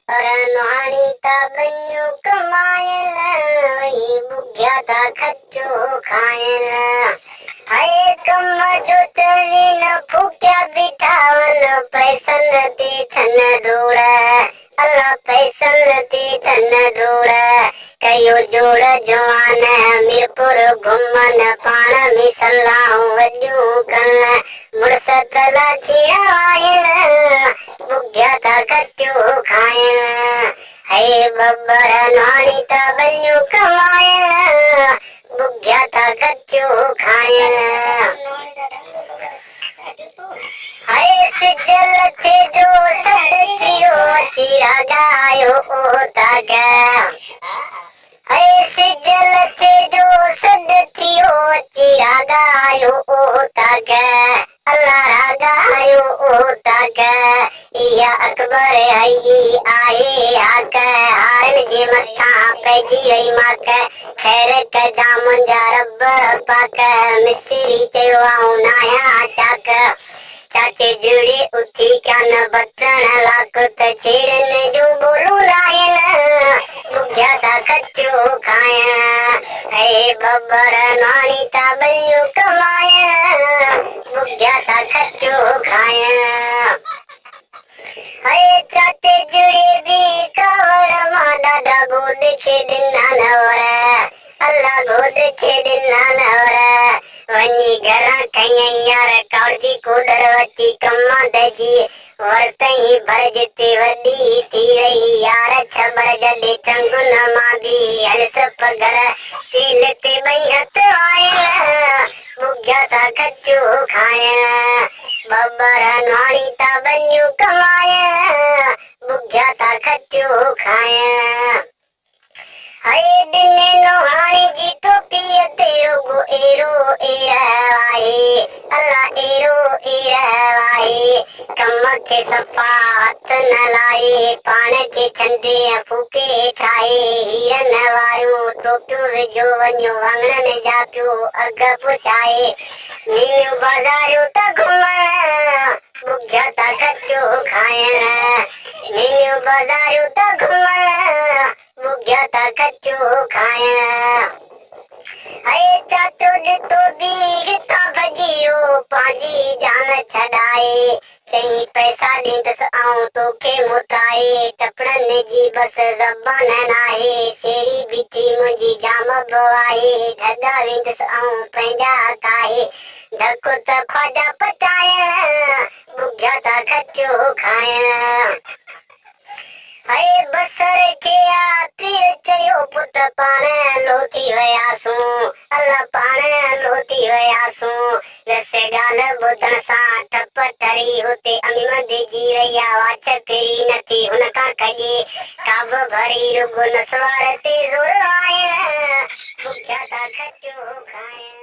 नुहाणी था बनियूं कमाइण बुग्या था खचो खाइण हाय कम जो तरी न फूकिया बीठा वञ पैसनि ते थन रोड़ अल्लाह पैसनि ते थन रोड़ कयो जोड़ जवान मीरपुर घुमन पाण में सलाहूं वॾियूं कनि मुड़स तला थिया आहिनि बुग्या था खचो खाइण हे बब्बर नुहाणी था बनियूं कमाइण बुग्या था खचो खाइण हाय सिजल थे जो सद थियो चिरा गायो ओ ताग हाय सिजल थे जो सद थियो चिरा गायो ओ ताग अल्लाह रागायो ओ ताग इया अकबर आई आहे हक हारन जे मथा पइजी वई माक खैर कजा मुंहिंजा रब पाक मिस्री चयो आऊं नाया चाक चाचे जुड़े उथी क्या न बचण लाक त छेड़न जूं बोलूं लाइन बुग्या था खचो खाइण हे बब्बर नुहाणी था बनियूं कमाइण बुग्या था खचो खाइण हाय चाचे जुड़े भी कावड़ मां ॾाढा गोद खे ॾिना नवर अल्लाह गोद खे ॾिना नवर वञी घरां कयईं यार कावड़जी कोडर वठी कमां दजी वरतई भर जिते वॾी थी रही यार छबर जॾे चंगुन मां बि हलस पगर सील ते ॿई हथ आयल बुग्या था खचो खाइण बब्बर नुहाणी था बनियूं कमाइण बुग्या था खचो खाइण हाय दिने नुहाणी जी टोपीअ ते रुगो एरो आहे अल्लाह एरो आहे कम खे सफ़ा हथ न लाए पाण खे छंडे फूके ठाहे हीरन वारियूं टोपियूं विझो वञो वाङणनि जा पियो अघ पुछाए नीलियूं बाज़ारियूं था घुमण बुग्या था खचो खाइण नीलियूं बाज़ारियूं था घुमण बुग्या था खचो खाइण हाय चाचो ॾिठो बि हितां भॼी वियो पंहिंजी जान छॾाए चई पैसा ॾींदसि आऊं तोखे मोटाए टपड़नि जी बसि ज़बान नाहे शेरी बीठी मुंहिंजी जाम बवाए ढॻा वेंदसि आऊं पंहिंजा काहे धक त ख्वाजा पचाइण बुग्या था खचो खाइण हाय बसर खे आतीअ चयो पुट पाण लोटी वियासूं अल्लाह पाण लोटी वियासूं रस ॻाल्हि ॿुधण सां टप टरी हुते अमीमद जी वई वाच फिरी नथी हुन खां कजे काब भरी रुगो नसवार ते ज़ोर आहिनि बुग्या था खचो खाइण